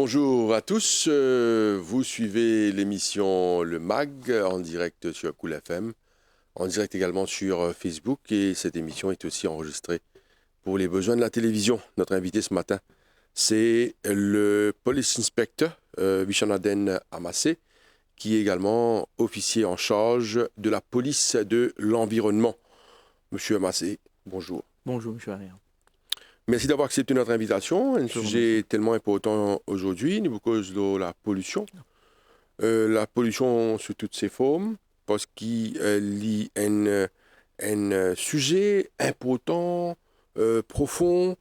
Bonjour à tous. Vous suivez l'émission Le MAG en direct sur Cool FM, en direct également sur Facebook, et cette émission est aussi enregistrée pour les besoins de la télévision. Notre invité ce matin, c'est le police inspector Vishanaden Amassé, qui est également officier en charge de la police de l'environnement. Monsieur Amassé, bonjour. Bonjour, monsieur Ariane. Merci d'avoir accepté notre invitation. Un sujet tellement important aujourd'hui, nous cause de la pollution. La pollution sous toutes ses formes, parce qu'il y a un sujet important, profond,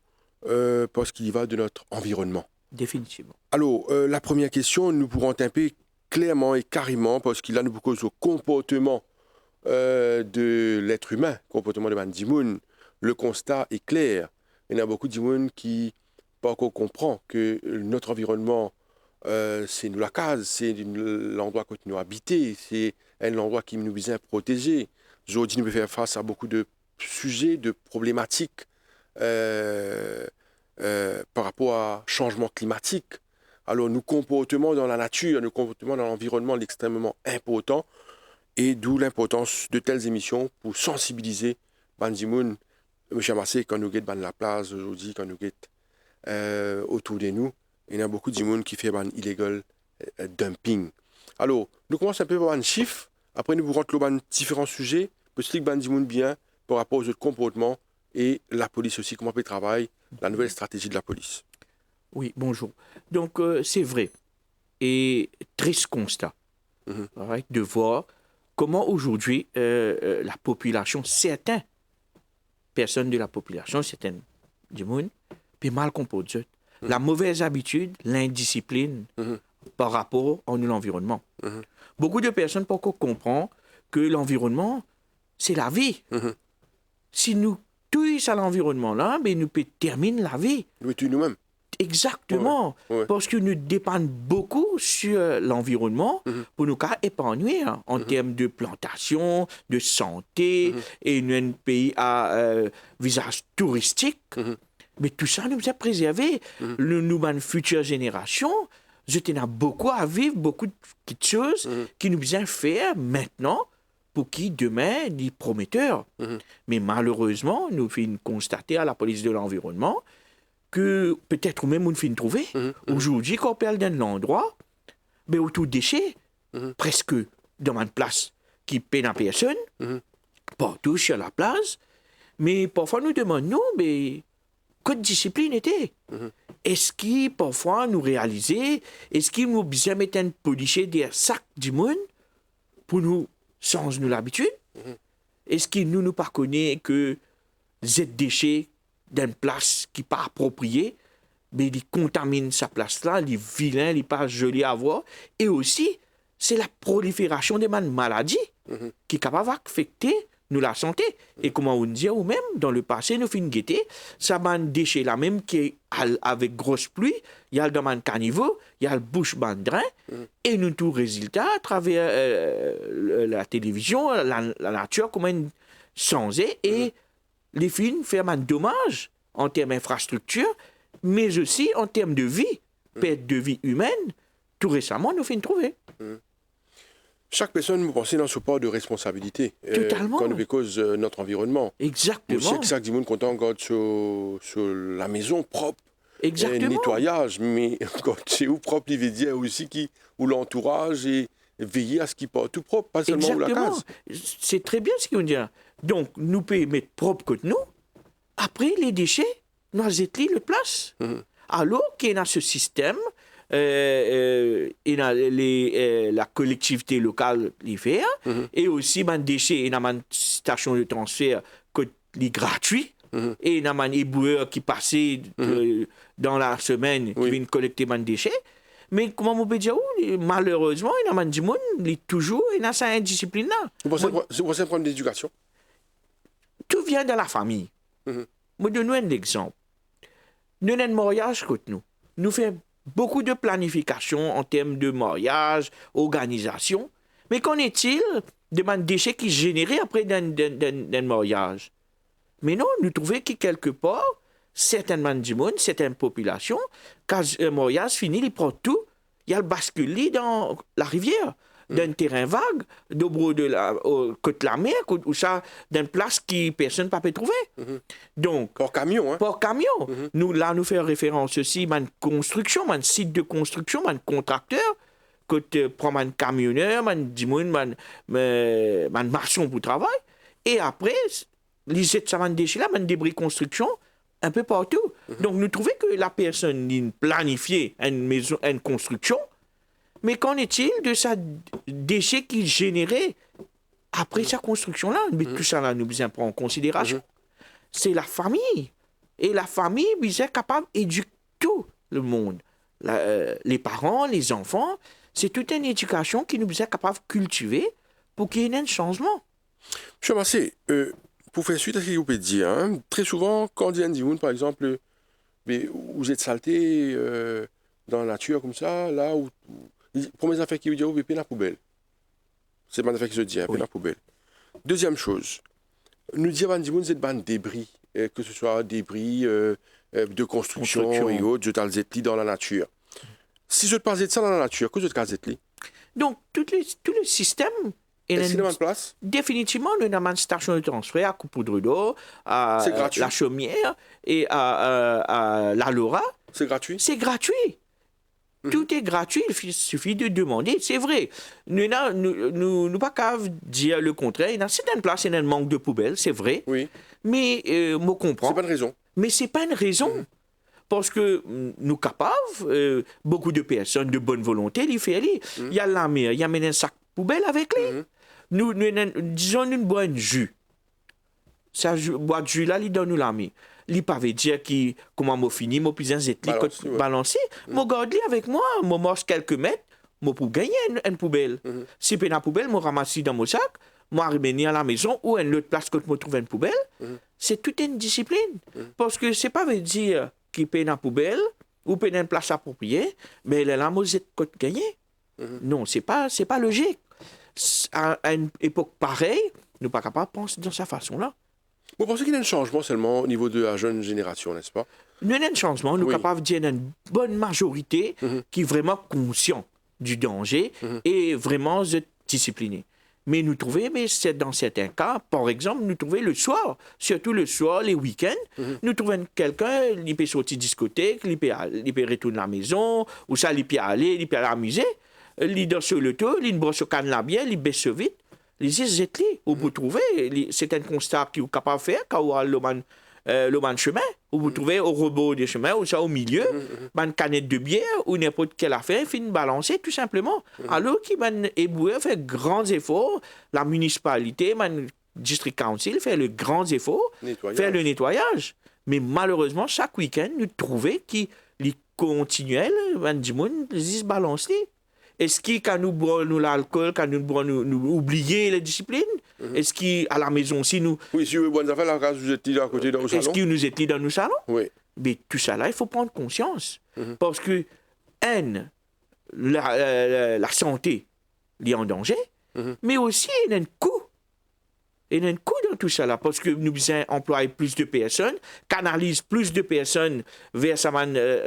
parce qu'il y va de notre environnement. Définitivement. Alors, la première question, nous pourrons taper clairement et carrément, parce qu'il a nous cause au comportement de l'être humain, comportement de Bandimoun. Le constat est clair. Il y a beaucoup de gens qui pas encore comprennent que notre environnement, c'est nous la case, c'est l'endroit que nous habitons, c'est un endroit qui nous vient protéger. Aujourd'hui, nous devons faire face à beaucoup de sujets, de problématiques par rapport à changement climatique. Alors, nos comportements dans la nature, nos comportements dans l'environnement, extrêmement important, et d'où l'importance de telles émissions pour sensibiliser Bandimoun. Monsieur Amassé, quand nous guettons la place aujourd'hui, quand nous guettons autour de nous, il y a beaucoup de gens qui font un illegal dumping. Alors, nous commençons un peu par un chiffre, après nous vous rentrons dans différents sujets, pour expliquer les gens bien par rapport aux autres comportements et la police aussi, comment on peut travailler, la nouvelle stratégie de la police. Oui, bonjour. Donc, c'est vrai. Et triste constat de voir comment aujourd'hui la population, certaines personnes de la population, certaines du monde, puis mal comportent. La mauvaise habitude, l'indiscipline par rapport à l'environnement. Beaucoup de personnes peuvent comprendre que l'environnement, c'est la vie. Si nous touchons à l'environnement là, ben nous pouvons terminer la vie. Nous tuons nous-mêmes. Exactement. Ouais. Parce que nous dépendons beaucoup sur l'environnement pour nous épanouir en termes de plantation, de santé, et nous un pays à visage touristique. Mais tout ça nous a préservé. Nous, dans futures générations, je tenais beaucoup à vivre, beaucoup de choses qui nous ont fait maintenant pour qui demain est prometteur. Mais malheureusement, nous faisons constater à la police de l'environnement que peut-être même on finit trouver. Aujourd'hui, quand on parle d'un endroit, ben, autour des déchets, presque dans une place qui peine à personne, partout sur la place, mais parfois nous demandons, mais quelle discipline était? Est-ce qu'il parfois nous réalisait, est-ce qu'il nous bien mettre un policier des sacs du monde pour nous changer l'habitude? Est-ce qu'il nous pas connaît que ces déchets d'une place qui n'est pas appropriée, mais il contamine sa place-là, il est vilain, il n'est pas joli à voir. Et aussi, c'est la prolifération des maladies qui est capable d'affecter nous la santé. Et comment on dit, ou même dans le passé, nous finissons guetter, ça m'a déchet là même qui est avec grosse pluie, il y a le domaine caniveau, il y a le bouche bandrin, et nous tout résultat à travers la télévision, la nature, comment changer et les films font un dommage en termes d'infrastructure, mais aussi en termes de vie, perte de vie humaine. Tout récemment, nous finissons trouver. Chaque personne, vous pensez, dans ce part de responsabilité. Totalement. Quand nous cause notre environnement. Exactement. Aussi, que chaque monde content garde sur la maison propre. Exactement. Nettoyage, mais quand c'est où propre, il veut dire aussi où l'entourage et veiller à ce qu'il part tout propre, pas seulement où la case. C'est très bien ce qu'on dit. Donc, nous pouvons mettre propre que nous. Après, les déchets, nous avons le place. Alors qu'il y a ce système, il y a la collectivité locale les fait, et aussi les déchets, il y a une station de transfert qui est gratuite, et il y a un éboueur qui passe dans la semaine qui vient collecter les déchets. Mais comment on peut dire, malheureusement, il y a des gens qui toujours dans cette indiscipline-là. C'est un problème d'éducation. Tout vient de la famille. Je donne un exemple. Nous avons un mariage contre nous. Nous faisons beaucoup de planification en termes de mariage, organisation. Mais qu'en est-il de déchets qui sont générés après d'un mariage? Mais non, nous trouvons que quelque part, certaines populations, quand Montréal finit, il prend tout, il y a le bascule dans la rivière, d'un terrain vague, côté de la mer, ou ça, d'une place qui personne ne peut trouver. Donc, Pour camion, hein? pour camion. Nous faisons référence aussi à une construction, à un site de construction, à un contracteur, côté prend un camionneur, un maçon pour travail, et après, les jets de déchets là, un débris construction, un peu partout. Donc, nous trouvons que la personne planifiait une maison, une construction, mais qu'en est-il de sa déchet qu'il générait après sa construction-là? Mais tout ça, là, nous devons prendre en considération. C'est la famille. Et la famille, est capable d'éduquer tout le monde. Les parents, les enfants, c'est toute une éducation qui nous est capable de cultiver pour qu'il y ait un changement. Monsieur Massé, pour faire suite à ce que vous pouvez dire, hein, très souvent, quand on dit, par exemple, mais vous êtes salté dans la nature comme ça, là où... Première affaire qui vous dit, vous pouvez la poubelle. C'est une affaire qui se dit, la poubelle. Deuxième chose, nous disons que c'est des débris, que ce soit débris de construction et autres, je t'ai dans la nature. Si je te parle de ça dans la nature, que je te dis? Donc, tout le système est en place? Définitivement, nous avons une station de transfert à Coupoudre d'eau, à la Chaumière et à la Laura. C'est gratuit? C'est gratuit. Tout est gratuit, il suffit de demander. C'est vrai. Nous n'avons pas qu'à dire le contraire. Dans certaines places, il y a un manque de poubelles, c'est vrai. Oui. Mais, je comprends. C'est pas une raison. Mais c'est pas une raison. Parce que nous capables, beaucoup de personnes de bonne volonté, les font aller. Il y a la mer, il y a un sac poubelle avec lui. Nous disons, nous boit un jus. Ça, boit de jus là, il donne nous la mer. Il pas veut dire comment moi fini, moi puis un zetli balancé. Moi garde avec moi, moi marche quelques mètres, moi pour gagner une poubelle. Si j'ai une poubelle, moi ramasse dans mon sac, moi arrive à la maison ou à une autre place que je trouve une poubelle. C'est toute une discipline. Parce que c'est pas veut dire qu'il paye une poubelle ou paye une place appropriée, mais elle est là, moi j'ai gagner. Non, c'est pas logique. À une époque pareille, nous ne sommes pas capables de penser de cette façon-là. Vous pensez qu'il y a un changement seulement au niveau de la jeune génération, n'est-ce pas? Nous avons un changement, nous sommes capables de dire une bonne majorité qui est vraiment conscient du danger et vraiment disciplinée. Mais nous trouvons, dans certains cas, par exemple, nous trouvons le soir, surtout le soir, les week-ends, nous trouvons quelqu'un, il peut sortir discothèque, il peut retourner à la maison, ou ça, il peut aller, il peut aller amuser, il dort sur le toit, il brosse au canne la bière, il baisse vite. Les êtes où vous trouvez, c'est un constat qui est capable de faire quand vous avez le chemin, où vous trouvez au rebord des chemins, ou ça au milieu, une canette de bière, ou n'importe quelle affaire, finit balancer tout simplement. Alors qu'il m'a éboué, fait grands efforts, la municipalité, le district council fait le grands efforts, faire le nettoyage. Mais malheureusement, chaque week-end, nous trouvons qu'il continuait, ils se balancent. Est-ce que quand nous boivons l'alcool, quand nous oublions la discipline? Est-ce qu'à la maison aussi, nous... Oui, si vous bonnes affaires, là, quand vous êtes à côté dans nos salons. Est-ce que nous étions dans nos salons? Oui. Mais tout ça, là, il faut prendre conscience. Parce que, la santé est en danger, mais aussi, il y a un coût. Il y a un coût dans tout ça, là, parce que nous employons plus de personnes, canalisent plus de personnes vers ces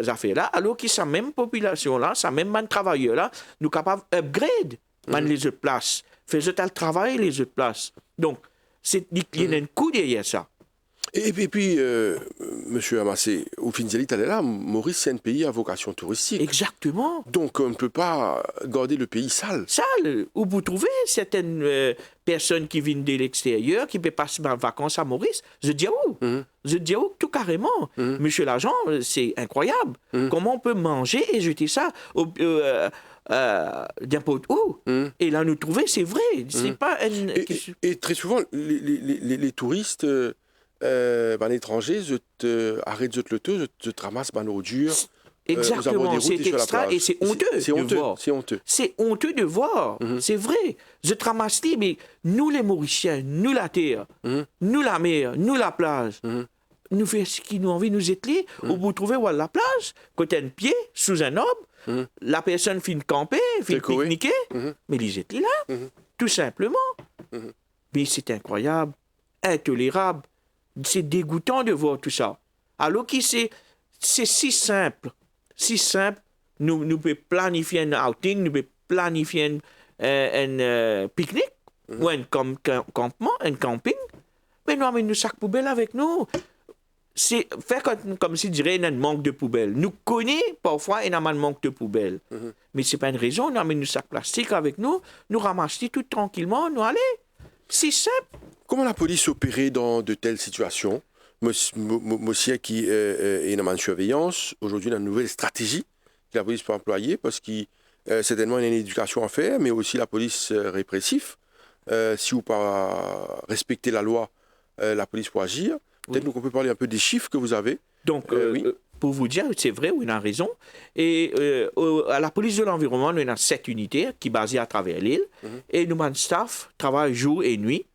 affaires-là, alors que cette même population-là, ces même travailleurs-là, nous sommes capables d'upgrade les autres places, faire le travail les autres places. Donc, il y a un coût derrière ça. Et puis, monsieur Amassé, au fin de là, Maurice, c'est un pays à vocation touristique. Exactement. Donc, on ne peut pas garder le pays sale. Sale. Où vous trouvez certaines personnes qui viennent de l'extérieur, qui peuvent passer des vacances à Maurice. Je dis où? Je dis où? Tout carrément. Monsieur l'agent, c'est incroyable. Comment on peut manger et jeter ça n'importe où? Et là, nous trouvons, c'est vrai. C'est pas et très souvent, les touristes... étranger, arrête de te ramasse l'eau dure. Exactement, c'est extra et c'est honteux de voir. C'est honteux de voir, c'est vrai. Je te ramasse, mais nous les Mauriciens, nous la terre, nous la mer, nous la plage, nous faisons ce qui nous envie de nous ételer, où vous trouvez la plage, côté un pied, sous un arbre, la personne finit camper, finit pique-niquer, mais les ételer là, tout simplement. Mais c'est incroyable, intolérable. C'est dégoûtant de voir tout ça. Alors que c'est si simple. Si simple, nous pouvons planifier un outing, nous pouvons planifier un pique-nique, ou un campement, un camping, mais nous avons nos sacs poubelles avec nous. C'est faire comme si dirait il y a un manque de poubelle. Nous connaissons parfois il y a un manque de poubelle. Mais ce n'est pas une raison. Nous avons nos sacs plastiques avec nous, nous ramassons tout tranquillement, nous allons. C'est simple. Comment la police opérait dans de telles situations? Monsieur qui est dans la surveillance, aujourd'hui, il y a une nouvelle stratégie que la police peut employer parce qu'il certainement il y a une éducation à faire, mais aussi la police répressive. Si vous pas respecter la loi, la police peut agir. Peut-être qu'on peut parler un peu des chiffres que vous avez. Donc, oui. Pour vous dire, c'est vrai, oui, il a raison. Et à la police de l'environnement, nous avons 7 unités qui sont basées à travers l'île. Et nous, notre staff, travaille jour et nuit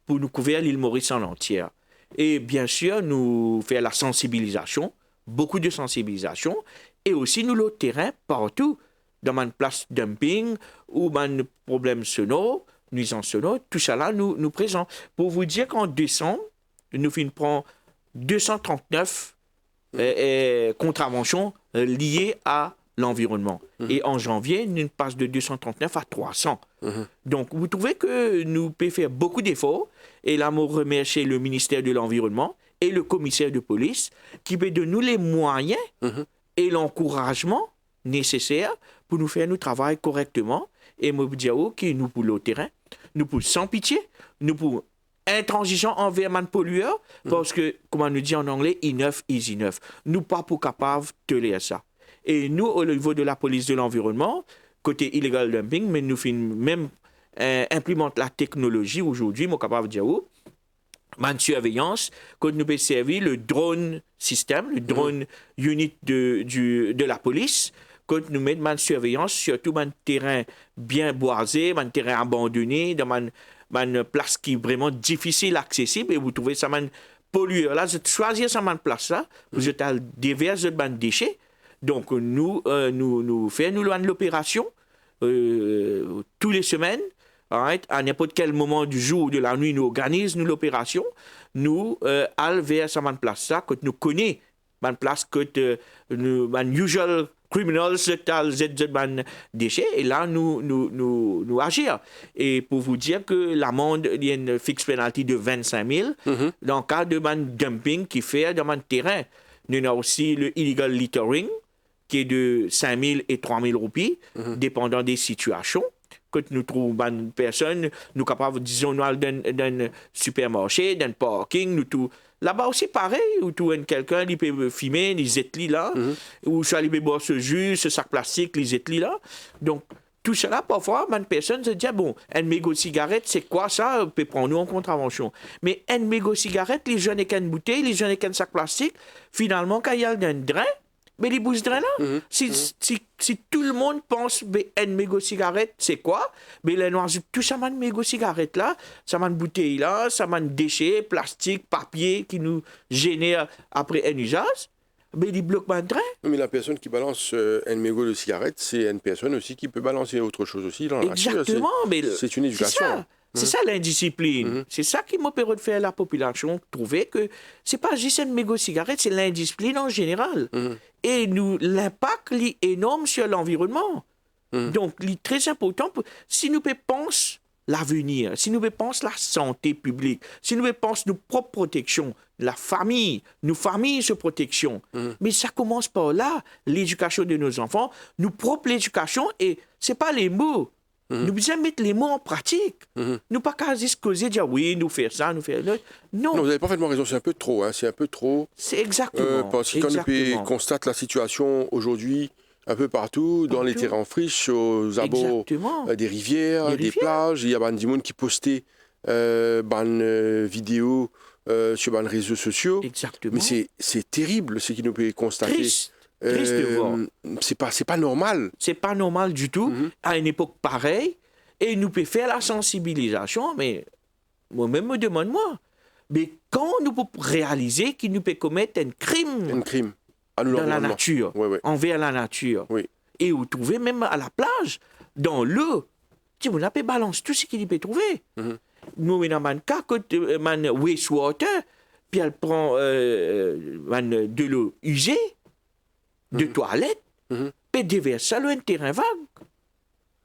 pour nous couvrir l'île Maurice en entière. Et bien sûr, nous faisons la sensibilisation, beaucoup de sensibilisation. Et aussi, nous, le terrain, partout, dans une place dumping ou un problème sonore, nuisance sonore, tout ça là, nous présentons. Pour vous dire qu'en décembre, nous prenons 239 contraventions liées à l'environnement. Et en janvier, nous passons de 239 à 300. Donc, vous trouvez que nous pouvons faire beaucoup d'efforts. Et là, je remercie le ministère de l'Environnement et le commissaire de police qui peut donner nous les moyens et l'encouragement nécessaire pour nous faire notre travail correctement. Et moi, je dis que nous, pour le terrain, nous, pour sans pitié, nous, pour intransigeant envers les pollueurs, parce que, comme on nous dit en anglais, enough is enough. Nous pas pour capables de lire ça. Et nous, au niveau de la police de l'environnement, côté illegal dumping, mais nous même implémente la technologie aujourd'hui, moi capable de dire où, ma surveillance, quand nous pouvons servir le drone système, le drone unit de la police, quand nous mettons ma surveillance, surtout dans un terrain bien boisé, un terrain abandonné, dans une place qui est vraiment difficile accessible, et vous trouvez ça, un pollueur là, vous choisissez cette place là, vous êtes à déverser de déchets. Donc, nous faisons l'opération tous les semaines. Right? À n'importe quel moment du jour ou de la nuit, nous organisons l'opération. Nous allons vers cette place-là, quand nous connaissons une place que nous, usual criminals, des déchets, et là, nous agir. Et pour vous dire que l'amende, il y a une fixe penalty de 25 000 dans le cas de dumping qui fait dans le terrain. Nous avons aussi le illegal littering, qui est de 5 000 et 3 000 roupies, dépendant des situations. Quand nous trouvons une personne, nous sommes capables, disons, d'un supermarché, d'un parking, nous tout. Là-bas aussi, pareil, où tout quelqu'un, il peut fumer, les étlis là, ou soit il peut boire ce jus, ce sac plastique, les étlis là. Donc, tout cela, parfois, une personne se dit, bon, un mégot de cigarette, c'est quoi ça? On peut prendre nous en contravention. Mais un mégot de cigarette, les jeunes n'ont qu'une bouteille, les jeunes n'ont qu'un sac plastique. Finalement, quand il y a un drain, mais les bouches de drain là, si tout le monde pense un mégot de cigarette, c'est quoi? Mais les noirs, tout ça, un mégot de cigarette là, ça m'a une bouteille là, ça m'a un déchet, plastique, papier qui nous génère après un usage. Mais ils bloquent un drain. Mais la personne qui balance un mégot de cigarette, c'est une personne aussi qui peut balancer autre chose aussi dans la nature. Exactement. C'est une éducation. C'est ça l'indiscipline. C'est ça qui m'a permis de faire la population trouver que c'est pas juste une mégot de cigarette, c'est l'indiscipline en général. Et l'impact est énorme sur l'environnement. Donc, il est très important. Si nous pensons l'avenir, si nous pensons la santé publique, si nous pensons nos propres protections, la famille, nos familles se protection. Mais ça commence par là, l'éducation de nos enfants, nos propres l'éducation, et c'est pas les mots. Nous devons mettre les mots en pratique. Nous pas qu'à juste causer, dire oui, nous faire ça, nous faire l'autre. Non. Non, vous avez parfaitement raison, c'est un peu trop. C'est un peu trop. C'est exactement. Parce que quand on constate la situation aujourd'hui, un peu partout, dans les terrains en friche, aux abords des rivières, des plages, il y a des gens qui postaient des vidéos sur les réseaux sociaux. Exactement. Mais c'est terrible ce qui nous peut constater. Triste de voir. C'est pas normal. C'est pas normal du tout, à une époque pareille, et nous pouvons faire la sensibilisation, mais moi-même me demande, mais quand nous pouvons réaliser qu'il nous peut commettre un crime dans la nature, envers la nature, et vous trouvez même à la plage, dans l'eau, si vous n'avez pas balance tout ce qu'il peut trouver. Nous, dans un cas, wastewater, puis elle prend de l'eau usée, de toilette, puis déverse ça dans un terrain vague.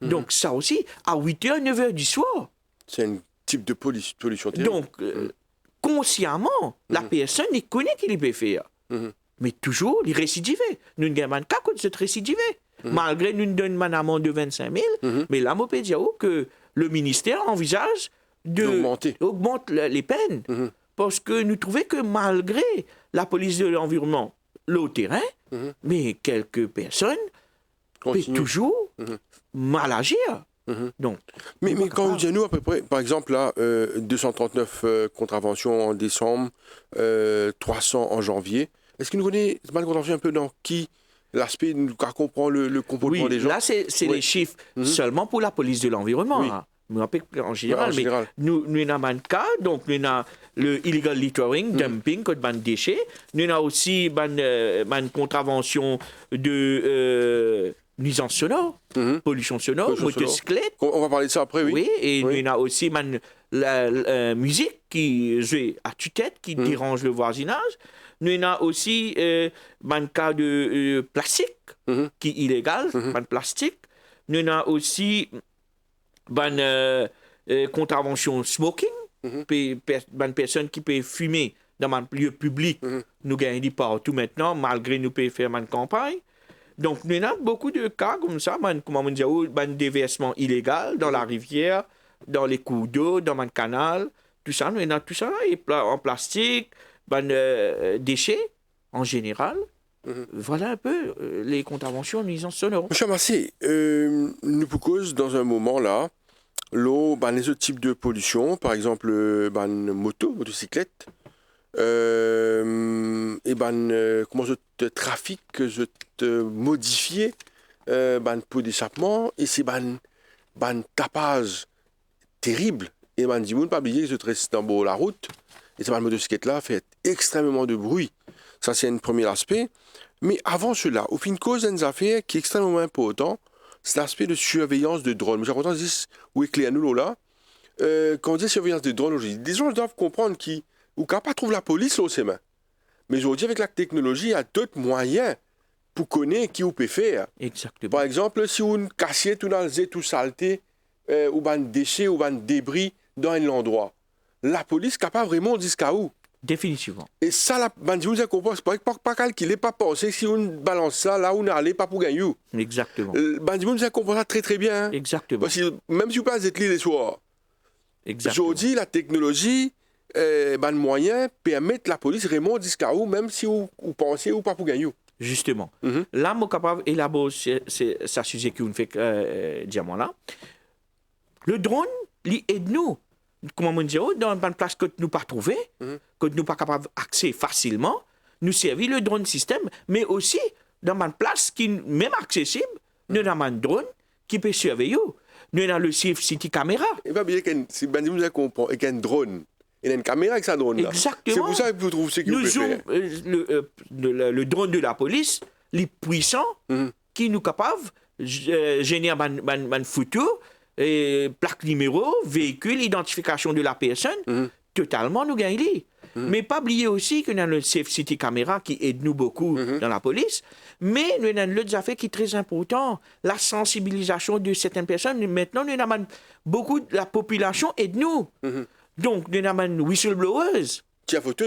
Donc ça aussi, à 8h, 9h du soir. C'est un type de pollution terrible. Donc, consciemment, la personne il connaît qu'il peut faire. Mais toujours, il récidive. Nous n'avons pas de cas contre cette récidive. Malgré nous donnons une amende de 25 000, mais là, on peut dire que le ministère envisage d'augmenter les peines. Parce que nous trouvons que malgré la police de l'environnement, le terrain, mais quelques personnes peuvent toujours mal agir. Donc, mais quand vous dites nous, à peu près, par exemple, là, 239 contraventions en décembre, 300 en janvier, est-ce que nous connaissons une contravention un peu dans qui l'aspect, nous comprend le comportement des gens? Là, c'est les chiffres seulement pour la police de l'environnement. Hein. En général, mais nous avons un cas, donc nous avons le illegal littering, dumping, code ban déchets. Nous avons aussi une contravention de nuisance sonore, pollution sonore, motocyclette. On va parler de ça après, oui. Oui, et nous avons aussi la musique qui joue à tue-tête, qui dérange le voisinage. Nous avons aussi un cas de plastique qui est illégal, plastique. Nous avons aussi une contravention smoking, une personne qui peut fumer dans un lieu public. Nous gagnons partout maintenant, malgré nous pouvons faire une campagne. Donc, nous avons beaucoup de cas comme ça, un déversement illégal dans la rivière, dans les cours d'eau, dans un canal, tout ça, nous avons tout ça, et en plastique, déchets, en général. Voilà un peu les contraventions en nuisance sonore. Monsieur Massé, nous proposons dans un moment là, les autres types de pollution, par exemple, motocyclette, et comment je trafic, je te modifier, pot d'échappement, et c'est tapage terrible. Et dit, pas oublier que je trace dans la route, et cette motocyclette là fait extrêmement de bruit. Ça, c'est un premier aspect. Mais avant cela, au fin de cause, une affaire qui est extrêmement important, c'est l'aspect de surveillance de drones. J'ai important de dire, où est clair nous là, quand on dit surveillance de drones aujourd'hui, les gens doivent comprendre ou quand pas trouve la police là, ses mains. Mais aujourd'hui, avec la technologie, il y a d'autres moyens pour connaître qui vous peut faire. Exactement. Par exemple, si on casse tout dans le tout saleté, ou un déchet, ou un débris dans un endroit, la police est capable vraiment de dire jusqu'à où. Définitivement. Et ça, la bandit, vous comprend, c'est pas calculé, pas pensé, si on balance ça, là où on allait, pas pour gagner. Exactement. Bandit, vous comprend ça très très bien. Exactement. Parce que même si vous pas être les soirs, aujourd'hui, la technologie, moyen permettre la police vraiment jusqu'à où, même si vous pensez ou pas pour gagner. Justement. Là, je suis capable d'élaborer ce sujet que vous faites diamant là. Le drone, il aide-nous. Comment on dit, dans une place que nous pas trouvé, que nous pas capable d'accéder facilement, nous servir le drone système, mais aussi dans une place qui même accessible, nous avons un drone qui peut surveiller. Nous avons le Safe City Camera. Il va bien si vous comprend et qu'un drone, il y a une caméra avec sa drone là. Exactement. C'est pour ça que vous trouvez ce que vous faire. Le drone de la police, les puissants, qui nous capable de générer une photo. Plaque numéro, véhicule, identification de la personne, totalement nous gagnons. Mais pas oublier aussi que nous avons le Safe City Camera qui aide nous beaucoup dans la police, mais nous avons l'autre affaire qui est très important, la sensibilisation de certaines personnes. Maintenant, nous avons beaucoup de la population aide nous. Donc, nous avons whistleblowers. Tiens, photo,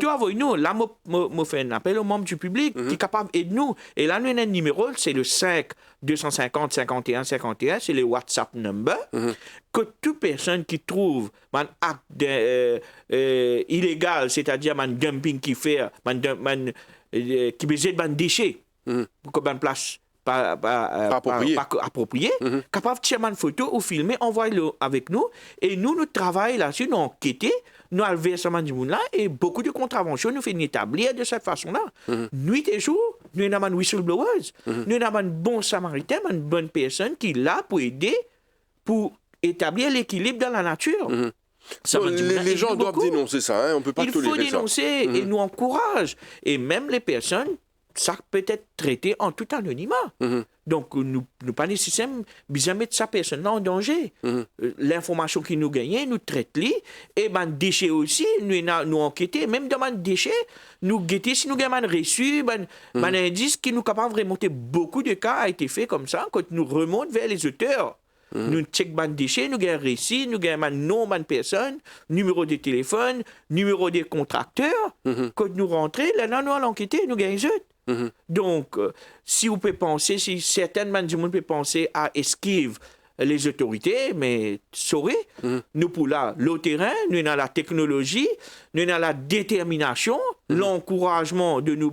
envoyez-nous. Là, je fais un appel aux membres du public qui est capable d'aider nous. Et là, nous avons un numéro, c'est le 5-250-51-51, c'est le WhatsApp number, que toute personne qui trouve un acte illégal, c'est-à-dire un dumping qui fait, qui besoin de déchets, pour que une place pas appropriée, capable de tirer une photo ou filmer, envoyer-le avec nous. Et nous travaillons là-dessus, nous enquêtons. Nous avons versement du monde là et beaucoup de contraventions nous faisons établir de cette façon-là. Nuit et jour, nous avons un whistleblowers, nous avons un bon samaritain, une bonne personne qui est là pour aider, pour établir l'équilibre dans la nature. Les gens doivent dénoncer ça, on ne peut pas tolérer ça. Il faut dénoncer et nous encourage. Et même les personnes, ça peut être traité en tout anonymat. Donc, nous pas nécessairement besoin de mettre sa personne là en danger. L'information qui nous gagne, nous traite li. Et ben, déchets aussi, nous enquêter. Même dans les déchets, nous guetter si nous avons reçu, un indice qui nous capable de remonter. Beaucoup de cas a été fait comme ça, quand nous remontons vers les auteurs. Nous checkons les déchets, nous avons un récit, nous avons un nom de personne, numéro de téléphone, numéro des contracteurs. Quand nous rentrons, là, nous allons enquêter, nous avons les autres. Donc, si vous pouvez penser, si certaines du monde peuvent penser à esquive les autorités, mais sorry, nous pour là, le terrain, nous avons la technologie, nous avons la détermination, l'encouragement de nous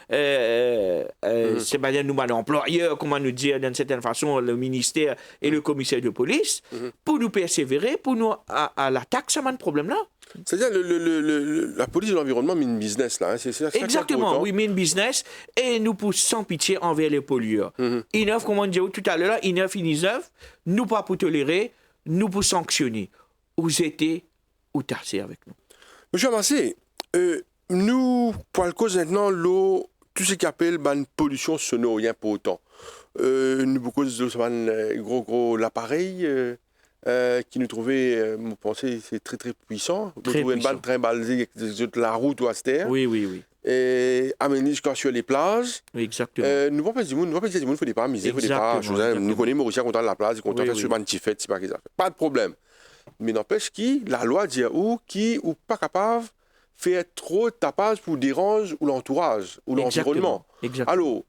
c'est pas nous employeurs, comment nous dire d'une certaine façon, le ministère et le commissaire de police, pour nous persévérer, pour nous à l'attaque, ça m'a un problème là. C'est-à-dire la police de l'environnement met une business là. C'est ça. Exactement, oui, met une business et nous pousse sans pitié envers les pollueurs. INEF, comme on dit tout à l'heure, INEF, nous pas pour tolérer, nous pour sanctionner. Vous étiez ou tassez avec nous. Monsieur Amassé, nous, pour le cause maintenant, l'eau, tout ce qu'on appelle pollution sonore, rien pour autant. Nous, beaucoup de gros l'appareil. Qui nous trouvait, vous pensez, c'est très très puissant. Vous trouvez une balle très balisée avec la route ou à terre. Oui. Et amener jusqu'à sur les plages. Oui, exactement. Nous ne pouvons pas dire, il ne faut pas miser, il faut pas. Nous connaissons Mauricien content de la plage, content de faire un petit fête, c'est pas qu'ils ont fait. Pas de problème. Mais n'empêche la loi dit ou pas capable de faire trop de tapage pour déranger ou l'entourage ou l'environnement. Alors,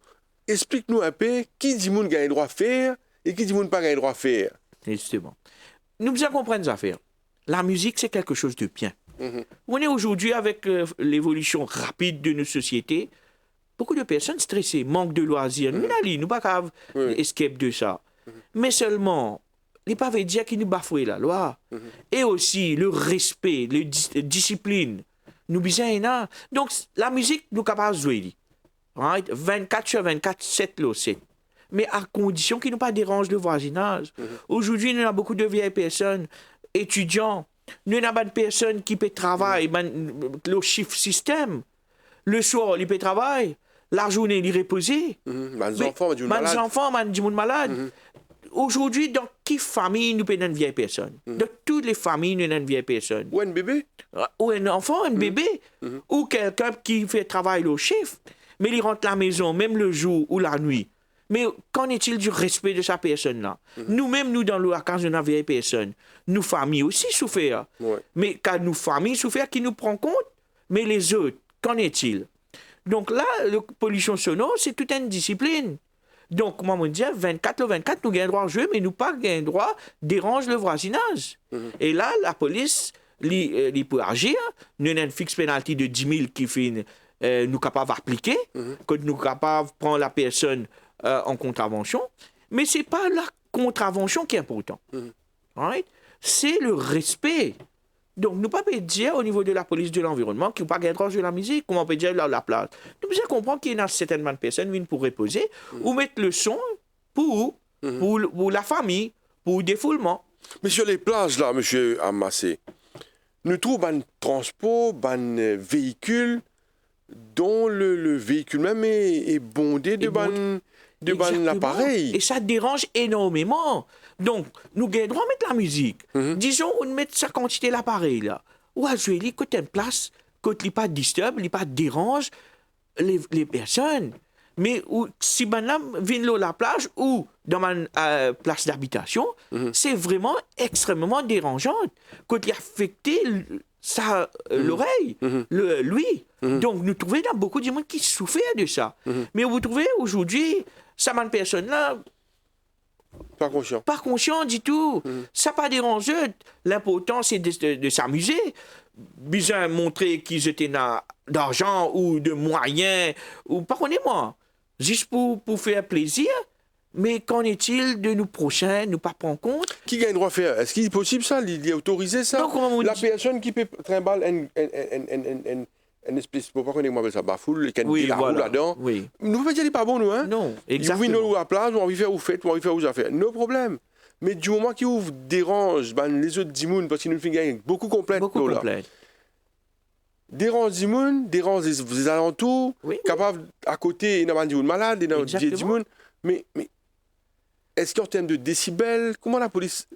explique-nous un peu qui dit moun gagne le droit de faire et qui dit moun pas gagne le droit de faire. Justement. Nous devons comprendre ces affaires. La musique, c'est quelque chose de bien. On est aujourd'hui avec l'évolution rapide de nos sociétés. Beaucoup de personnes stressées, manque de loisirs. Nous n'allons pas capable escape de ça. Mais seulement, il ne pas dire qu'ils nous bafouent la loi. Et aussi le respect, la discipline. Nous besoin. Donc, la musique, nous sommes capables de jouer. Right? 24 sur 24, 7 le 7. Mais à condition qu'ils ne pas dérangent le voisinage. Aujourd'hui, nous avons beaucoup de vieilles personnes, étudiants. Nous avons des personnes qui peuvent travailler, le shift système. Le soir, ils peuvent travailler. La journée, ils reposent. Les enfants, du monde malade. Aujourd'hui, dans quelle famille nous avons une vieille personne? Dans toutes les familles, nous avons une vieille personne. Ou un bébé? Ou un enfant, un bébé. Ou quelqu'un qui fait travail au shift. Mais il rentre à la maison, même le jour ou la nuit. Mais qu'en est-il du respect de sa personne-là? Nous-mêmes, nous, dans le cas de la vieille personne, nos familles aussi souffrent. Mais quand nos familles souffrent, qui nous prend compte? Mais les autres, qu'en est-il? Donc là, la pollution sonore, c'est toute une discipline. Donc, comment on dit, 24 le 24, nous avons le droit de jouer, mais nous pas le droit de déranger le voisinage. Et là, la police, elle peut agir. Nous avons une fixe pénalité de 10 000 qui fait nous capables d'appliquer, quand nous capables de prendre la personne en contravention, mais ce n'est pas la contravention qui est importante. Right? C'est le respect. Donc, nous ne pouvons pas dire au niveau de la police de l'environnement qu'il n'y a pas de droit de la musique, comment on peut dire la plage. Nous devons comprendre qu'il y a certainement de personnes qui viennent pour reposer ou mettre le son pour la famille, pour le défoulement. Mais sur les plages, là, monsieur Amassé, nous trouvons un transport, un véhicule dont le véhicule même est bondé de l'appareil. Et ça dérange énormément. Donc, nous avons le droit de mettre la musique. Disons, on met sa quantité l'appareil là. Ou à jouer, côté une place, côté il pas disturbe, il pas dérange les personnes. Mais si madame vient à la plage ou dans ma place d'habitation, c'est vraiment extrêmement dérangeant. Quand il affecté l'oreille, lui. Donc, nous trouvons dans beaucoup de monde qui souffrent de ça. Mais vous trouvez aujourd'hui, ça m'a personne là. Pas conscient. Pas conscient du tout. Ça pas dérangé. L'important, c'est de s'amuser. Besoin de montrer qu'ils étaient d'argent ou de moyens, ou pardonnez-moi, juste pour faire plaisir. Mais qu'en est-il de nous prochains, nous pas prendre compte? Qui gagne le droit de faire? Est-ce qu'il est possible ça? Il est autorisé ça? Donc, la personne qui peut trimballer une espèce, pour pas qu'on appelle ça bafoule, qui a une roue là-dedans. Oui. Nous ne pouvons pas dire qu'il n'est pas bon, nous. Hein? Non, exactement. Nous, à la plage, on va faire où faites, on va faire où affaires. No problème. Mais du moment qu'il ouvre, dérange les autres dimoun, parce qu'il nous fait gagner beaucoup complète. Beaucoup complète. Dérange dimoun, dérange les alentours, capable à côté, il y a un dimoun malade, il y a un dimoun. Mais est-ce qu'en termes de décibels, comment la police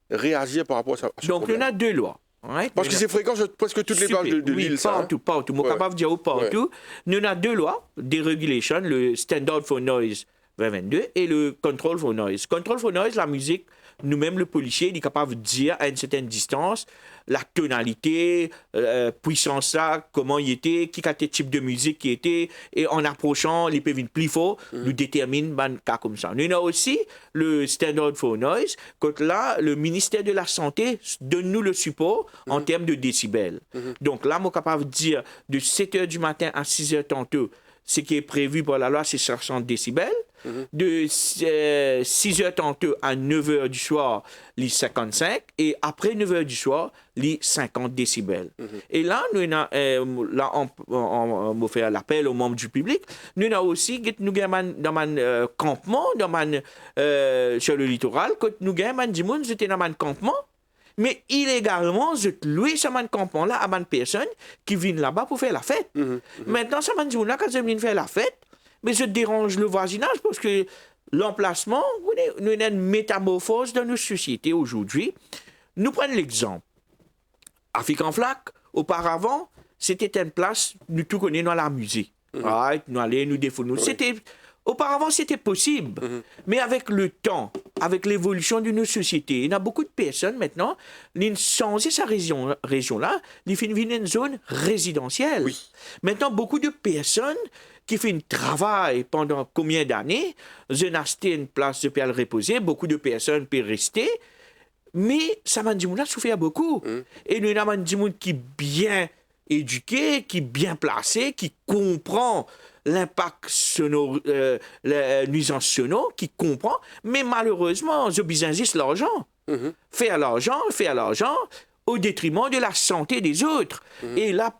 réagir par rapport à ça? Donc, il y en a deux lois. Right? Parce que c'est fréquent sur presque toutes les plages de l'île, ça. Partout. Je suis capable de dire partout. Nous avons deux lois, des régulations, le Standard for Noise 2022 et le Control for Noise. Control for Noise, la musique, nous-mêmes, le policier, il est capable de dire à une certaine distance la tonalité, puissance là, comment il était, qui a quel type de musique qui était, et en approchant, les pévines plus fort, nous détermine un cas comme ça. Nous avons aussi le Standard for Noise, quand là, le ministère de la Santé donne-nous le support en termes de décibels. Donc là, je suis capable de dire de 7 h du matin à 6 h tantôt, ce qui est prévu par la loi, c'est 60 décibels. De 6 h tantôt à 9 h du soir, les 55. Et après 9 h du soir, les 50 décibels. Et là, on va faire l'appel aux membres du public. Nous avons aussi, dans un campement, sur le littoral, quand nous avons des gens qui étaient dans un campement, mais illégalement, je loué ce campement-là à une personne qui vient là-bas pour faire la fête. Maintenant, ce gens-là, quand ils viennent faire la fête, mais je dérange le voisinage parce que l'emplacement, nous avons une métamorphose dans nos sociétés aujourd'hui. Nous prenons l'exemple. Afrique en flaque, auparavant, c'était une place, nous tout connaissons dans la musée. Right? Nous allons nous défouler. Auparavant, c'était possible. Mais avec le temps, avec l'évolution de nos sociétés, il y a beaucoup de personnes maintenant, qui ont changé sa région-là, ils font une zone résidentielle. Oui. Maintenant, beaucoup de personnes qui font un travail pendant combien d'années, ils ont acheté une place de le reposer, beaucoup de personnes peuvent rester, mais ça m'a dit, souffert beaucoup. Et nous avons des gens qui sont bien éduqués, qui sont bien placés, qui comprennent l'impact sonore, la nuisance sonore, qui comprend, mais malheureusement, je besoin juste l'argent. Faire l'argent, au détriment de la santé des autres. Et là,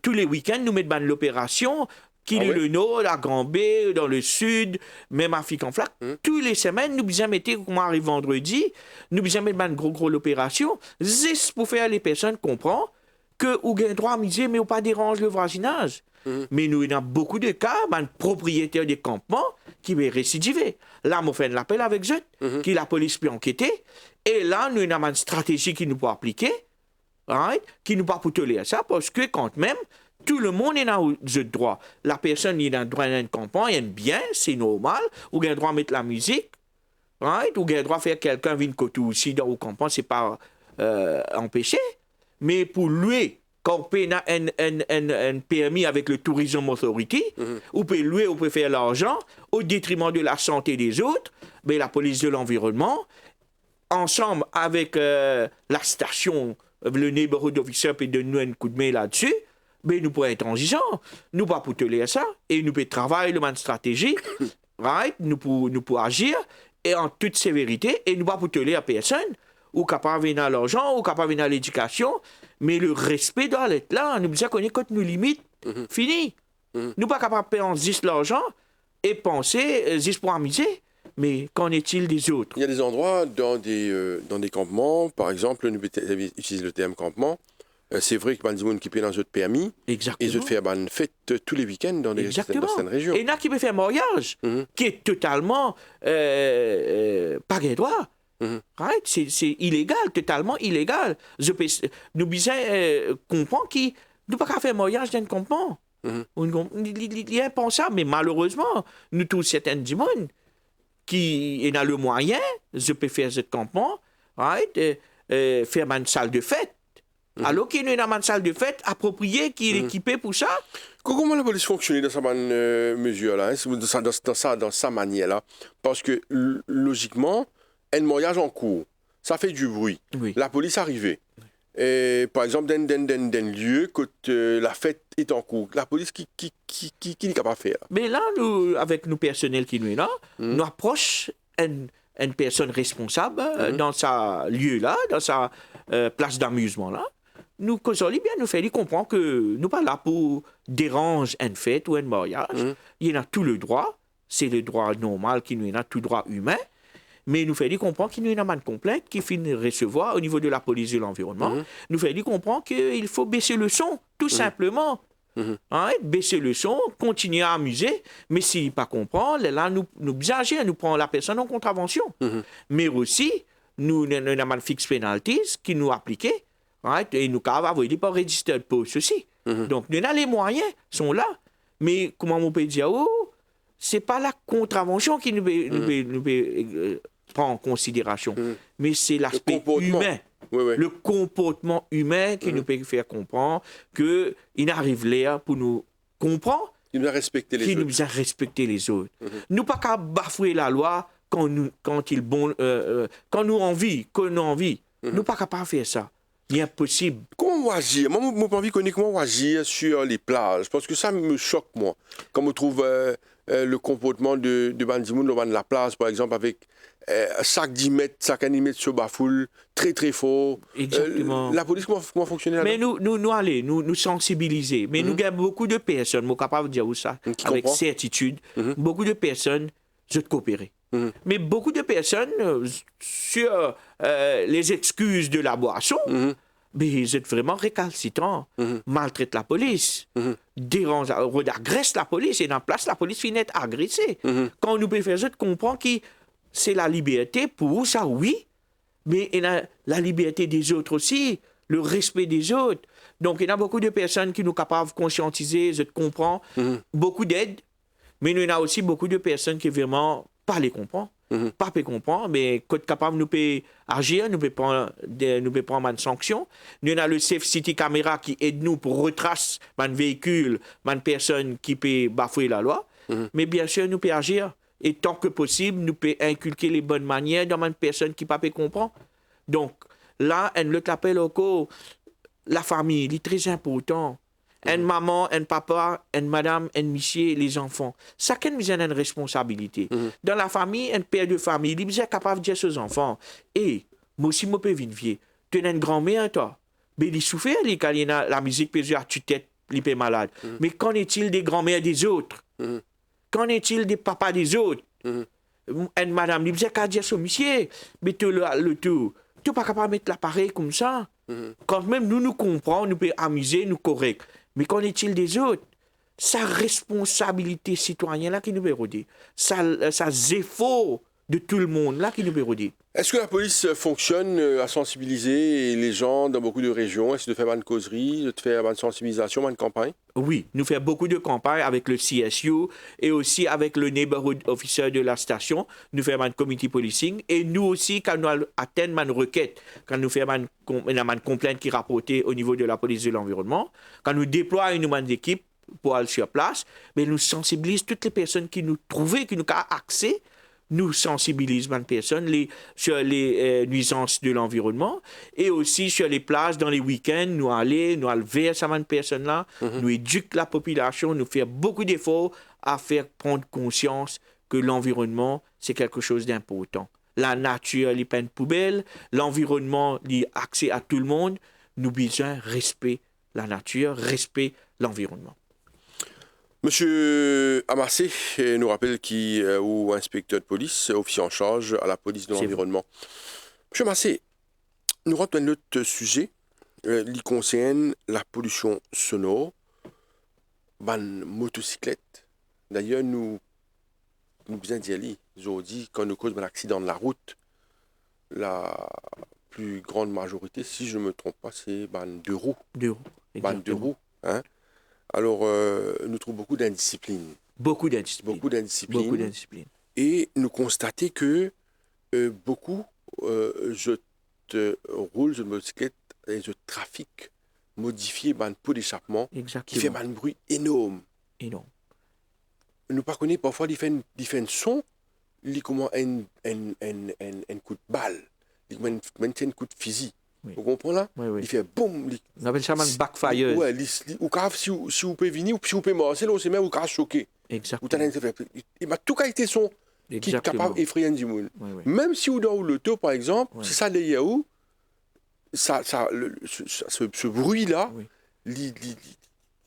tous les week-ends, nous mettons l'opération, qui est le nord, la Grand-Baie, dans le sud, même Afrique en flaque. Toutes les semaines, nous besoin mettre, comme arrive vendredi, nous besoin mettre une gros l'opération, juste pour faire les personnes comprendre que vous avez droit à miser, mais vous pas dérange le voisinage. Mais nous, il y a beaucoup de cas, un propriétaire des campements qui va récidiver. Là, on fait un appel avec eux, qui la police peut enquêter. Et là, nous avons une stratégie qui nous peut appliquer, right? Qui nous peut tolérer ça, parce que quand même, tout le monde est dans le droit. La personne il a le droit d'un campement, il aime bien, c'est normal. Ou il a le droit de mettre la musique, right? Ou il a le droit de faire quelqu'un venir côté aussi dans le campement, c'est pas empêché. Mais pour lui, quand on a un permis avec le Tourism Authority, on peut louer, on peut faire l'argent au détriment de la santé des autres, mais la police de l'environnement, ensemble avec la station, le neighborhood officer peut donner un coup de main là-dessus, mais nous pouvons être transigeants. Nous pas pour te ça, et nous pouvons travailler le stratégie, right? Nous pouvons agir, et en toute sévérité, et nous pas pour te à personne, ou capable de venir à l'argent, ou capable de venir à l'éducation, mais le respect doit être là. Nous besoin connaître quand nous limites, fini. Nous pas capable de payer juste l'argent et penser juste pour amuser. Mais qu'en est-il des autres? Il y a des endroits dans des campements, par exemple, nous utilisons le terme campement. C'est vrai que les gens qui payent dans un permis, ils ont fait une fête tous les week-ends dans certaines régions. Et il y en a qui peuvent faire un mariage, qui est totalement pas gain droit. Right? C'est illégal, totalement illégal. Nous besoin comprendre qu'ils ne peuvent pas faire un mariage dans un campement. Il est impensable, mais malheureusement, nous tous certaines du monde qui ont le moyen, je peux faire ce campement, right? Faire une salle de fête. Alors qu'il y a une salle de fête appropriée qui est équipée pour ça. Comment la police fonctionne dans cette mesure-là, dans sa manière-là? Parce que, logiquement, un mariage en cours, ça fait du bruit. Oui. La police arrivée. Et, par exemple, dans lieu, quand la fête est en cours, la police, qui est capable de faire? Mais là, nous, avec nos personnels qui nous sont là, nous approchons une personne responsable dans sa lieu-là, dans sa place d'amusement-là. Nous causons bien, nous faisons comprendre que nous ne sommes pas là pour déranger une fête ou un mariage. Il y a tout le droit, c'est le droit normal qui nous a, tout droit humain. Mais nous faisons comprendre qu'il y a une amende complète qui finit de recevoir au niveau de la police de l'environnement. Nous faisons comprendre qu'il faut baisser le son, tout simplement. Baisser le son, continuer à amuser, mais s'il pas comprend, là, nous bien agir, nous prenons la personne en contravention. Mais aussi, nous avons un fixe penalties qui nous appliquait, et nous avons envoyé par register pour ceci. Donc, nous avons les moyens, sont là. Mais comment on peut dire, c'est pas la contravention qui nous prend en considération, mais c'est l'aspect humain. Le comportement humain qui nous peut faire comprendre qu'il arrive là pour nous comprendre, qui nous a respecté les autres. Nous pas qu'à bafouer la loi quand nous envie. Nous pas capable de faire ça. C'est impossible. Comment on va agir? Moi, je n'ai pas envie de connaître comment on va agir sur les plages, parce que ça me choque, moi. Quand on trouve le comportement de Bandimoun dans la plage, par exemple, avec chaque 10 mètres, chaque 10 mètres se bafoule, très très fort. Exactement. La police, comment fonctionne là-dedans? Mais nous sensibiliser. Mais nous avons beaucoup de personnes, je suis capable de dire ça, avec certitude, beaucoup de personnes se coopérer. Mais beaucoup de personnes, sur les excuses de la boisson, mais ils sont vraiment récalcitrants, maltraitent la police, dérangent, agressent la police, et dans la place, la police finit agressée. Quand nous pouvons faire ça, comprendre que c'est la liberté pour ça, oui, mais il y a la liberté des autres aussi, le respect des autres. Donc, il y a beaucoup de personnes qui nous sont capables de conscientiser, de comprendre, beaucoup d'aide, mais il y a aussi beaucoup de personnes qui vraiment pas les comprendre. Pas les comprendre, mais quand capable nous peut agir, nous peut prendre une sanction. Nous avons le Safe City Camera qui aide nous pour retracer un véhicule, une personne qui peut bafouer la loi. Mais bien sûr, nous peut agir. Et tant que possible, nous peut inculquer les bonnes manières dans une personne qui ne peut pas comprendre. Donc, là, on le appelle encore la famille, c'est très important. Une maman, un papa, une madame, un monsieur, les enfants. Chacun a une responsabilité. Dans la famille, un père de famille, il est capable de dire à ses enfants, moi aussi, je peux vivre. Tu as une grand-mère, toi. Mais il souffre, quand il y a la musique, peut dire, tu t'es malade. Mais qu'en est-il des grands-mères des autres? Qu'en est-il des papas des autres? Une madame, il est capable de dire à son monsieur, mais tu le tout. Tu n'es pas capable de mettre l'appareil comme ça. Quand même, nous comprenons, nous pouvons amuser, nous corrects. Mais qu'en est-il des autres? Sa responsabilité citoyenne là qui nous peut redire. Sa effort de tout le monde là qui nous peut redire. Est-ce que la police fonctionne à sensibiliser les gens dans beaucoup de régions? Est-ce de faire une causerie, de faire une sensibilisation, une campagne? Oui, nous faisons beaucoup de campagnes avec le CSU et aussi avec le neighborhood officer de la station. Nous faisons un community policing et nous aussi, quand nous atteignons une requête, quand nous faisons une complainte qui est rapportée au niveau de la police de l'environnement, quand nous déployons une équipe pour aller sur place, mais nous sensibilisons toutes les personnes qui nous trouvent, qui nous ont accès. Nous sensibilisons les personnes sur les nuisances de l'environnement et aussi sur les plages dans les week-ends. Nous allons vers ces personnes-là, nous éduquons la population, nous faisons beaucoup d'efforts à faire prendre conscience que l'environnement, c'est quelque chose d'important. La nature, elle n'est pas une poubelle, l'environnement, il a accès à tout le monde. Nous avons besoin de respect la nature, respect l'environnement. Monsieur Amassé nous rappelle qui est inspecteur de police, officier en charge à la police de l'environnement. Monsieur Amassé, nous rentrons dans un autre sujet qui concerne la pollution sonore, la motocyclette. D'ailleurs, nous bien dire aujourd'hui, quand nous causons un accident de la route, la plus grande majorité, si je ne me trompe pas, c'est deux roues. Deux roues. Hein? Alors, nous trouvons beaucoup d'indiscipline. Beaucoup d'indiscipline. Et nous constatons que beaucoup roulent de motocyclette et de trafic modifié par un pot d'échappement qui fait un bruit énorme. Nous ne connaissons pas parfois, il fait un son, il comme un coup de balle, il fait un coup de fusil. Oui. Vous comprenez là? Oui. Il fait boum. On appelle ça un backfire. Oui, ou si vous pouvez venir, ou si vous pouvez marcher, là, c'est même vous pouvez choquer. Exactement. Il m'a tout qualité son qui est capable d'effrayer du monde. Oui. Même si vous dans l'auto, par exemple, c'est ça les Yahoo, ce bruit-là, il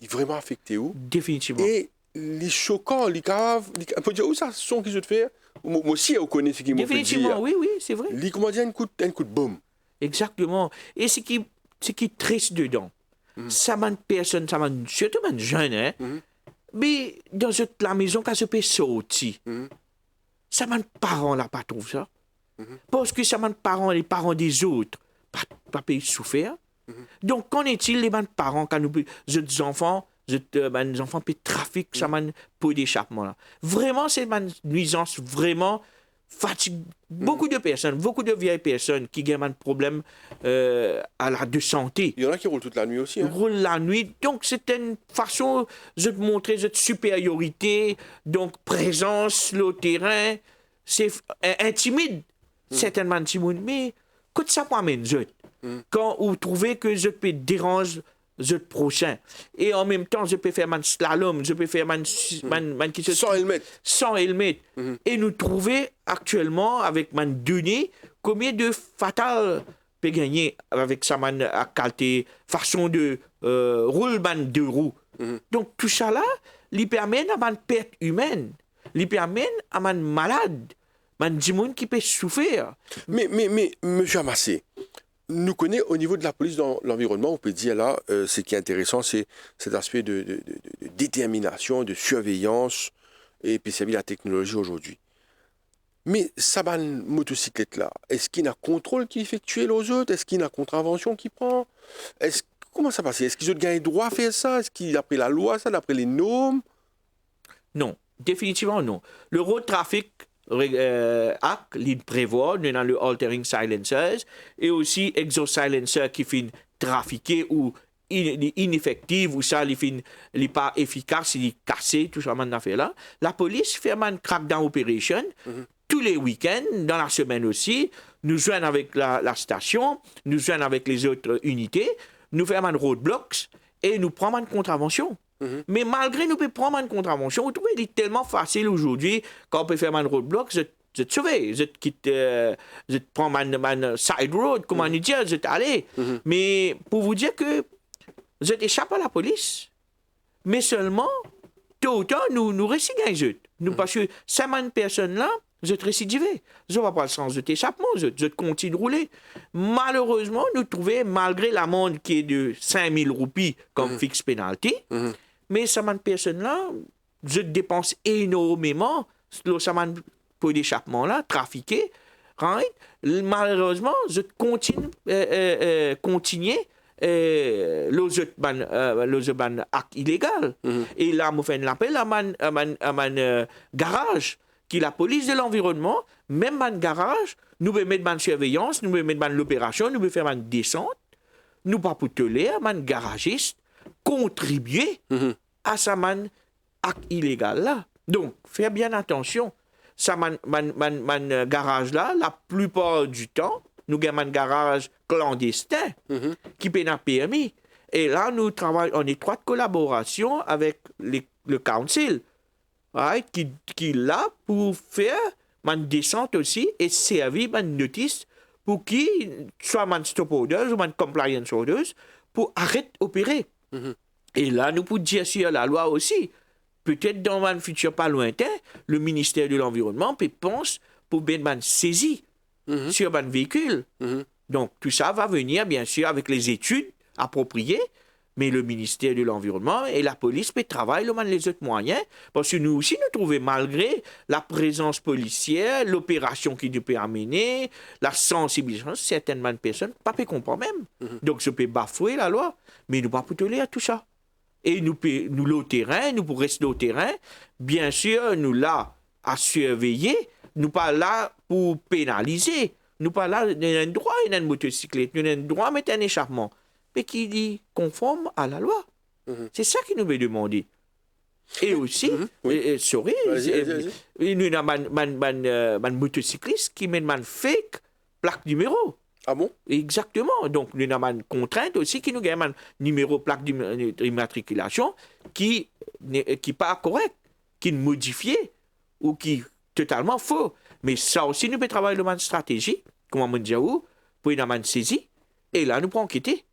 est vraiment affecté où? Définitivement. Et les choquants, les caves, on peut dire où ça son qui se fait? Moi aussi, vous connaissez ce qui m'a fait dire. Définitivement, oui, c'est vrai. Comment dire un coup de boum. Exactement. Et ce qui est triste dedans, ça m'a personne, ça m'a surtout un jeune, hein, mais dans la maison, quand je peux sortir, ça m'a parents là pas trouve ça. Parce que ça m'a parents, les parents des autres, pas souffert. Donc, qu'en est-il les parents quand nous, les enfants, les enfants peuvent trafic, ça m'a peu d'échappement là. Vraiment, c'est une nuisance, vraiment fatigue beaucoup de personnes, beaucoup de vieilles personnes qui ont un problème de santé. Il y en a qui roulent toute la nuit aussi. Hein. Roulent la nuit. Donc, c'est une façon de montrer cette supériorité, donc présence, le terrain. C'est intimide, certainement, mais quand ça m'amène, quand vous trouvez que je peux déranger le prochain, et en même temps, je peux faire un slalom, je peux faire sans helmet. Sans helmet. Et nous trouver actuellement, avec man données, combien de fatales peut gagner avec sa qualité, façon de roulement de roues. Donc, tout ça là, lui permet à une perte humaine. Il permet à un malade, à un monde qui peut souffrir. Mais M. Amassé, nous connaissons au niveau de la police dans l'environnement, on peut dire là, ce qui est intéressant, c'est cet aspect de détermination, de surveillance, et puis c'est la technologie aujourd'hui. Mais ça, motocyclette là, est-ce qu'il y a un contrôle qui est effectué aux autres? Est-ce qu'il y a une contravention qui prend? Comment ça passe? Est-ce qu'ils ont gagné droit à faire ça? Est-ce qu'il a pris la loi, ça, d'après les normes? Non. Définitivement non. Le road traffic Act, il prévoit, nous avons le altering silencers et aussi exhaust silencer qui finit trafiqué ou ineffectif ou ça, il n'est pas efficace, il est cassé, tout ça, là. La police fait une crackdown operation tous les week-ends, dans la semaine aussi. Nous joignons avec la station, nous joignons avec les autres unités, nous faisons un roadblocks et nous prenons une contravention. Mais malgré nous pouvons prendre une contravention, vous trouvez qu'il est tellement facile aujourd'hui quand on peut faire un roadblock, je te sauve, je te prends un side road, comment on dit, je t'allais. Mais pour vous dire que je t'échappe à la police, mais seulement, tôt ou tard, nous récidivons. Nous, parce que ces personnes-là, je te récidivé. Je ne vois pas le sens de t'échappement, je continue de rouler. Malheureusement, nous trouvons, malgré l'amende qui est de 5 000 roupies comme fixe penalty, mais ces personnes-là, je dépense énormément pour l'échappement-là, trafiqué. Right? Malheureusement, je continue le acte illégal. Et là, je fais un appel à mon garage, qui est la police de l'environnement, même mon garage, nous pouvons mettre une surveillance, nous pouvons mettre l'opération, nous pouvons faire une descente, nous pas pour te l'air, mon garagiste, contribuer à ce acte illégal là. Donc, faire bien attention. Ça, mon garage là, la plupart du temps, nous avons un garage clandestin qui peut être permis. Et là, nous travaillons en étroite collaboration avec le council, right, qui est là pour faire une descente aussi et servir une notice pour qui, soit un stop orders ou un compliance orders, pour arrêter d'opérer. Et là, nous pouvons dire sur la loi aussi, peut-être dans un futur pas lointain, le ministère de l'Environnement peut penser pour bien saisir sur un véhicule. Donc, tout ça va venir, bien sûr, avec les études appropriées, mais le ministère de l'Environnement et la police peuvent travailler les autres moyens, parce que nous aussi, nous trouvons, malgré la présence policière, l'opération qui nous peut amener, la sensibilisation, certaines personnes, pas peut comprendre même. Donc, je peux bafouer la loi, mais nous ne pouvons pas tolérer tout ça. Et nous au terrain, nous pour rester au terrain, bien sûr, nous là à surveiller, nous pas là pour pénaliser, nous pas là, nous avons un droit à une motocyclette, nous avons un droit à mettre un échappement, mais qui dit conforme à la loi. C'est ça qui nous est demandé. Et aussi, sorry, nous avons un motocycliste qui met un fake plaque numéro. Ah bon? Exactement. Donc, nous avons une contrainte aussi qui nous gagne un numéro plaque d'immatriculation qui n'est pas correct, qui est modifié ou qui est totalement faux. Mais ça aussi, nous pouvons travailler dans une stratégie, comme on dit, pour une saisie. Et là, nous pouvons enquêter.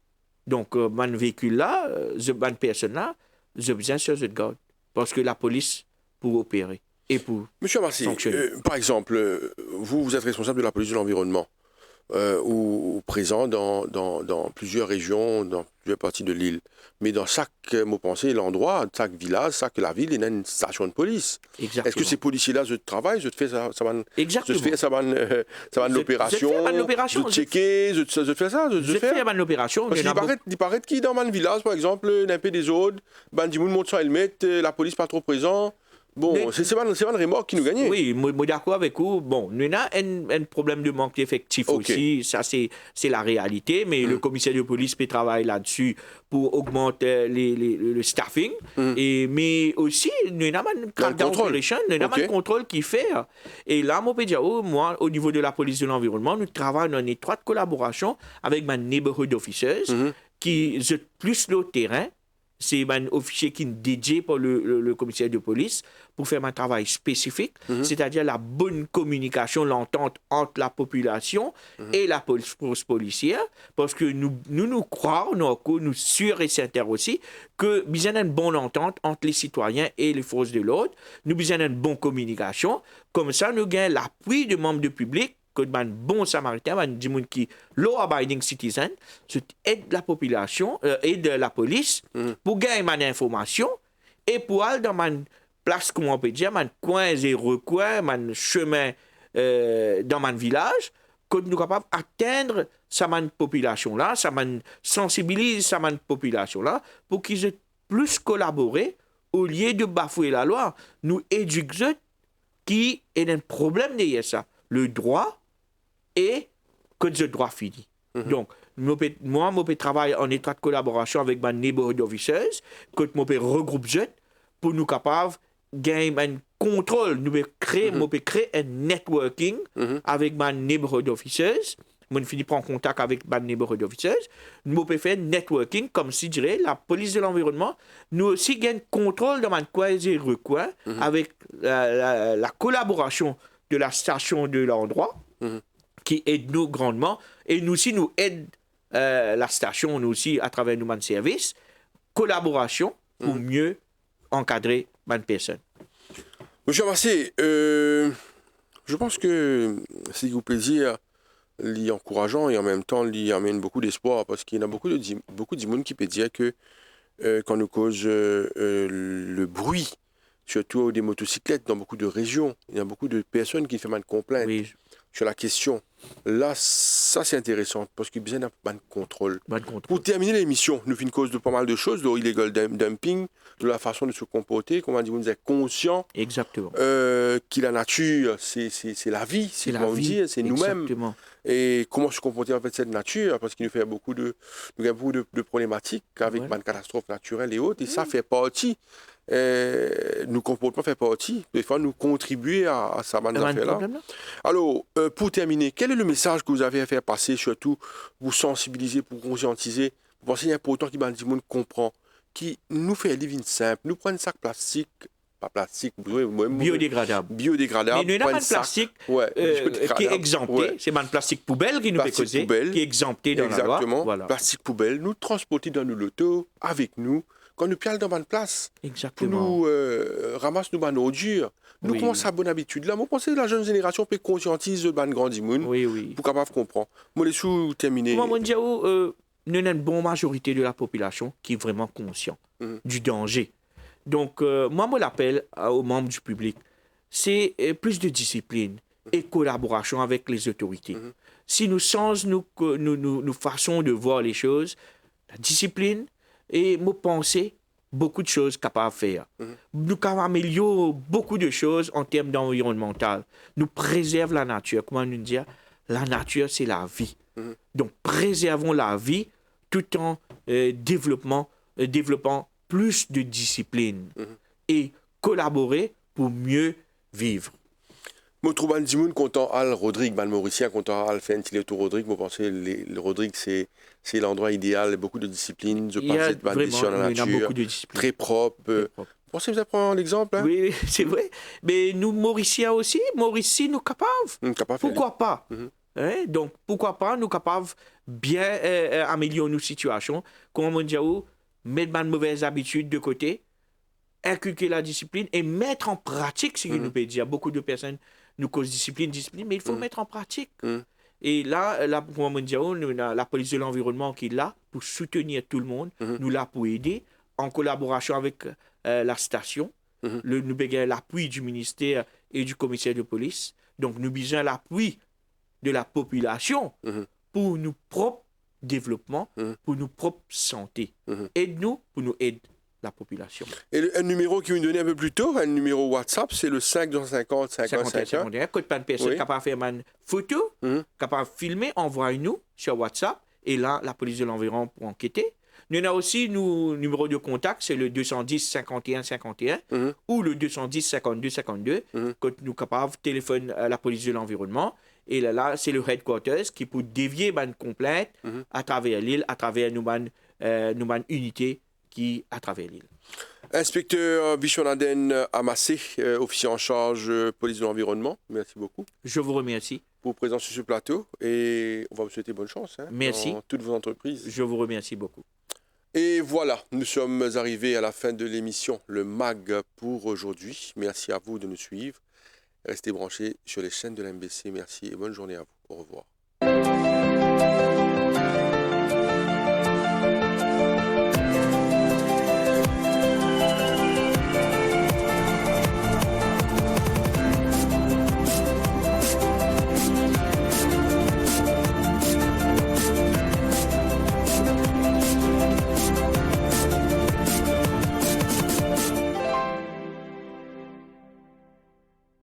Donc, mon véhicule-là, cette personne-là, j'ai besoin sur cette garde. Parce que la police, pour opérer et pour Monsieur Amassé, sanctionner. Par exemple, vous êtes responsable de la police de l'environnement. ou présents dans plusieurs régions, dans plusieurs parties de l'île. Mais dans chaque, l'endroit, chaque village, chaque la ville, il y a une station de police. Exactement. Est-ce que ces policiers-là, je travaille, je te fais ça l'opération, je checker, je fais ça, je fais l'opération. Parce qu'il paraît qu'il dans un village, par exemple, un peu des autres, Bandimoun monte sur helmet, la police pas trop présent. Bon, c'est pas une remorque qui nous gagne. Oui, je suis d'accord avec vous. Bon, nous avons un problème de manque d'effectifs aussi. Ça, c'est la réalité. Mais le commissaire de police peut travailler là-dessus pour augmenter le staffing. Mais aussi, nous avons un crackdown operation, nous avons un contrôle qui fait. Et là, je peux dire, moi, au niveau de la police de l'environnement, nous travaillons en étroite collaboration avec ma neighborhood officers qui sont plus le terrain. C'est un officier qui est dédié pour le commissaire de police pour faire un travail spécifique, c'est-à-dire la bonne communication, l'entente entre la population et la police policière, parce que nous croyons, nous sûrs et certains aussi, que nous avons une bonne entente entre les citoyens et les forces de l'ordre, nous avons une bonne communication, comme ça nous gagnons l'appui des membres du public, que un bon samaritain, un gens qui law-abiding citizen, aide la population, aide la police pour gagner une information et pour aller dans une place, comment on peut dire, un coin et recoin, un chemin dans un village, que nous sommes capables d'atteindre cette population-là, sensibiliser cette population-là pour qu'ils aient plus collaboré au lieu de bafouer la loi. Nous éduquons qui est un problème derrière ça. Le droit et que le droit fini. Donc, moi, je peux travailler en étroite collaboration avec ma neighborhood officers, que je peux regrouper pour nous capables de gagner un contrôle. Nous peux créer un networking avec ma neighborhood officers. Je finis prendre contact avec ma neighborhood officers. Nous pouvons faire un networking, comme si, je dirais, la police de l'environnement, nous aussi gagnons contrôle dans un coin et recoin avec la collaboration de la station de l'endroit. Qui aide nous grandement. Et nous aussi, nous aide la station, nous aussi, à travers nos services, collaboration pour mieux encadrer les personnes. Monsieur Massé, je pense que c'est du plaisir, encourageant et en même temps, il amène beaucoup d'espoir parce qu'il y a beaucoup de monde qui peut dire que quand nous cause le bruit, surtout des motocyclettes dans beaucoup de régions, il y a beaucoup de personnes qui font mal de complaintes. Oui. Sur la question. Là, ça c'est intéressant parce qu'il y a besoin d'un contrôle. Pour terminer l'émission, nous faisons une cause de pas mal de choses, de illegal dumping, de la façon de se comporter, comment on dit, vous êtes conscient. Exactement. Que la nature, c'est la vie, c'est nous-mêmes. Et comment se comporter avec cette nature, parce qu'il nous fait beaucoup de problématiques avec une catastrophe naturelle et autres, et ça fait partie. Nos comportements font partie, des fois nous contribuer à ça affaire-là. Alors, pour terminer, quel est le message que vous avez à faire passer, surtout vous sensibiliser, pour conscientiser, pour penser qu'il est important que le monde comprend, qui nous fait living simple, nous prenons un sac plastique, pas plastique, biodégradable. Mais nous avons un plastique qui est exempté, c'est un plastique poubelle qui nous fait causer, qui est exempté dans la loi. Exactement, plastique poubelle, nous transporter dans nos lotos, avec nous, quand nous pialons dans une place, pour nous ramasser nos ordures. Nous commençons à bonne habitude. Là, moi, je pense que la jeune génération peut conscientiser le grand monde pour capable comprendre. Moi, les sous terminés. Moi, je dis, nous avons une bonne majorité de la population qui est vraiment conscient du danger. Donc, moi, je l'appelle aux membres du public. C'est plus de discipline et collaboration avec les autorités. Si nous changeons nos façons de voir les choses, la discipline, et me penser beaucoup de choses capables de faire. Nous pouvons améliorer beaucoup de choses en termes d'environnemental. Nous préservons la nature. Comment nous dire? La nature, c'est la vie. Donc, préservons la vie tout en développant plus de discipline et collaborer pour mieux vivre. Je trouve que je content Al Rodrigue, le Mauricien, content Al Fentileto Rodrigue. Je pense que le Rodrigue, c'est l'endroit idéal, beaucoup de discipline. Je pense que c'est dans la nature, très propre. Vous pensez que vous allez prendre l'exemple? Oui, c'est vrai. Mais nous, Mauriciens aussi, Mauricie, nous capables. Pourquoi pas? Donc, pourquoi pas, nous capables bien améliorer nos situations. Comme on dit, mettre une mauvaise habitude de côté, inculquer la discipline et mettre en pratique ce que nous peut dire. Beaucoup de personnes nous causent discipline, mais il faut mettre en pratique. Et là, la police de l'environnement qui est là pour soutenir tout le monde, nous là pour aider, en collaboration avec la station. Nous avons l'appui du ministère et du commissaire de police. Donc, nous avons l'appui de la population pour nos propres développements, pour nos propres santé. Aide-nous pour nous aider la population. Et un numéro qui vous donnait un peu plus tôt, un numéro WhatsApp, c'est le 550 50 51. Quand une personne capable de faire une photo, capable de filmer, envoyez-nous sur WhatsApp. Et là, la police de l'environnement pour enquêter. Nous avons aussi nos numéros de contact, c'est le 210 51 51 ou le 210 52 52. Quand nous sommes capables de téléphoner à la police de l'environnement. Et là, c'est le headquarters qui peut dévier une complainte à travers l'île, à travers nos unités qui à travers l'île. Inspecteur Viswanaden Amassé, officier en charge police de l'environnement, merci beaucoup. Je vous remercie. Pour votre présence sur ce plateau et on va vous souhaiter bonne chance merci. Dans toutes vos entreprises. Je vous remercie beaucoup. Et voilà, nous sommes arrivés à la fin de l'émission, le MAG pour aujourd'hui. Merci à vous de nous suivre. Restez branchés sur les chaînes de l'MBC. Merci et bonne journée à vous. Au revoir.